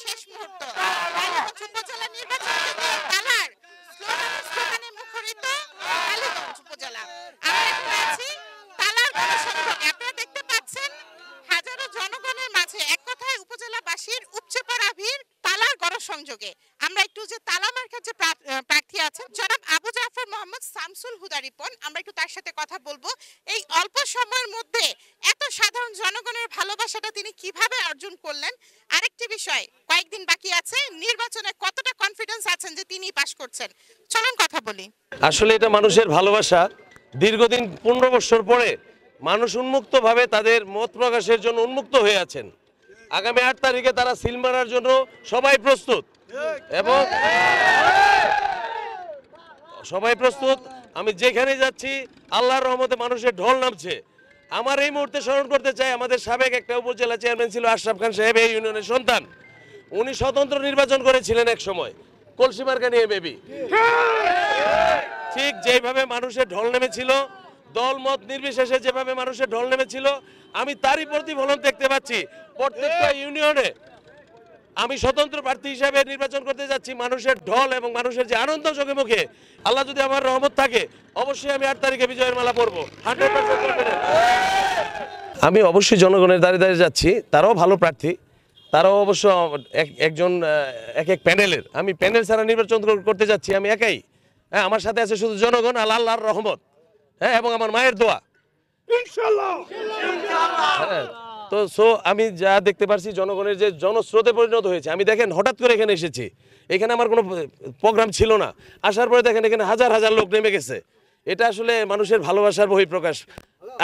শেষ মুহূর্ত উপজেলা নির্বাচন খেলার স্লোগানে মুখরিত কালীগঞ্জ উপজেলা। আমরা এখন আছি তালার গণসংযোগে। আপনারা দেখতে পাচ্ছেন হাজারো জনগণের মাঝে এক কথায় উপজেলাবাসীর উপচে পড়া ভিড় তালার গণসংযোগে। আমরা একটু যে তালা মার্কার যে প্রার্থী আছেন জনাব আবু জাফর মোহাম্মদ শামসুল হুদা রিপন, আমরা একটু তার সাথে কথা বলবো। এই অল্প সময়ের মধ্যে এত সাধারণ জনগণের ভালোবাসাটা তিনি কিভাবে অর্জন করলেন? আরেকটি বিষয়, কয়েকদিন বাকি আছে নির্বাচনে, কতটা কনফিডেন্স আছেন যে তিনি পাস করছেন? চলুন কথা বলি। আসলে এটা মানুষের ভালোবাসা। দীর্ঘদিন 15 বছর পরে মানুষ উন্মুক্তভাবে তাদের মত প্রকাশের জন্য উন্মুক্ত হয়ে আছেন। আগামী 8 তারিখে তারা সিল মারার জন্য সবাই প্রস্তুত এবং সবাই প্রস্তুত। আমি যেখানে যাচ্ছি আল্লাহর রহমতে মানুষের ঢল নামছে। আমার এই মুহূর্তে স্মরণ করতে চাই, আমাদের সাবেক একটা উপজেলা চেয়ারম্যান ছিল আশরাফ খান সাহেব, এই ইউনিয়নের সন্তান। উনি স্বতন্ত্র নির্বাচন করেছিলেন এক সময় কলসি মার্কা নিয়ে বেবি। ঠিক যেভাবে মানুষের ঢল নেমেছিল, দল মত নির্বিশেষে যেভাবে মানুষের ঢল নেমেছিল, আমি তারই প্রতিফলন দেখতে পাচ্ছি প্রত্যেকটা ইউনিয়নে। আমি স্বতন্ত্র প্রার্থী হিসাবে নির্বাচন করতে যাচ্ছি। মানুষের ঢল এবং মানুষের যে আনন্দ চোখে মুখে, আল্লাহ যদি আমার রহমত থাকে অবশ্যই আমি 8 তারিখে বিজয়ের মালা পরবো 100%। আমি অবশ্যই জনগণের দাঁড়িয়ে দাঁড়িয়ে যাচ্ছি। তারাও ভালো প্রার্থী, তারাও অবশ্য একজন এক প্যানেলের। আমি প্যানেল ছাড়া নির্বাচন করতে যাচ্ছি, আমি একাই। হ্যাঁ, আমার সাথে আছে শুধু জনগণ আর আল্লাহর রহমত, হ্যাঁ, এবং আমার মায়ের দোয়া ইনশাআল্লাহ। হ্যাঁ, তো আমি যা দেখতে পারছি জনগণের যে জনস্রোতে পরিণত হয়েছে। আমি দেখেন হঠাৎ করে এখানে এসেছি, এখানে আমার কোনো প্রোগ্রাম ছিল না। আসার পরে দেখেন এখানে হাজার হাজার লোক নেমে গেছে। এটা আসলে মানুষের ভালোবাসার বহিঃপ্রকাশ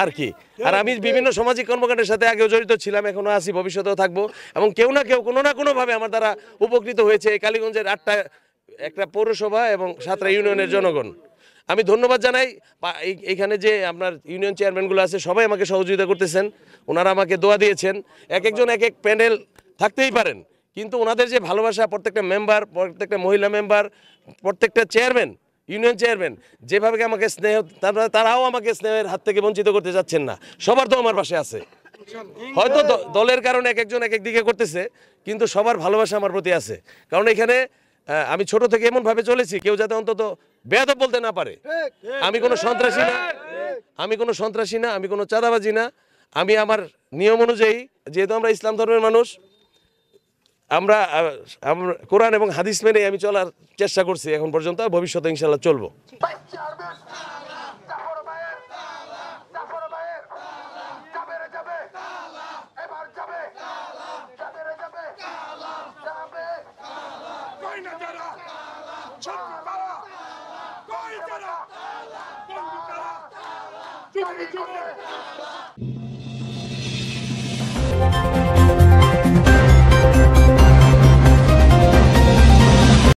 আর কি। আর আমি বিভিন্ন সামাজিক কর্মকাণ্ডের সাথে আগেও জড়িত ছিলাম, এখনো আছি, ভবিষ্যতেও থাকবো। এবং কেউ না কেউ কোনো না কোনোভাবে আমার দ্বারা উপকৃত হয়েছে এই কালীগঞ্জের 8টা একটা পৌরসভা এবং 7টা ইউনিয়নের জনগণ। আমি ধন্যবাদ জানাই। এইখানে যে আপনার ইউনিয়ন চেয়ারম্যানগুলো আছে সবাই আমাকে সহযোগিতা করতেছেন, ওনারা আমাকে দোয়া দিয়েছেন। এক একজন এক এক প্যানেল থাকতেই পারেন, কিন্তু ওনাদের যে ভালোবাসা, প্রত্যেকটা মেম্বার, প্রত্যেকটা মহিলা মেম্বার, প্রত্যেকটা চেয়ারম্যান, ইউনিয়ন চেয়ারম্যান যেভাবে আমাকে স্নেহ, তারাও আমাকে স্নেহের হাত থেকে বঞ্চিত করতে যাচ্ছেন না। সবার তো আমার পাশে আছে। হয়তো দলের কারণে এক একজন এক এক দিকে করতেছে, কিন্তু সবার ভালোবাসা আমার প্রতি আছে। কারণ এখানে আমি ছোট থেকে এমনভাবে চলেছি কেউ যাতে অন্তত বেয়াদব বলতে না পারে। আমি কোনো সন্ত্রাসী না, আমি কোনো চাঁদাবাজি না। আমি আমার নিয়ম অনুযায়ী, যেহেতু আমরা ইসলাম ধর্মের মানুষ, আমরা কোরআন এবং হাদিস মেনে আমি চলার চেষ্টা করছি এখন পর্যন্ত, ভবিষ্যতে ইনশাল্লাহ চলবো। Johnny!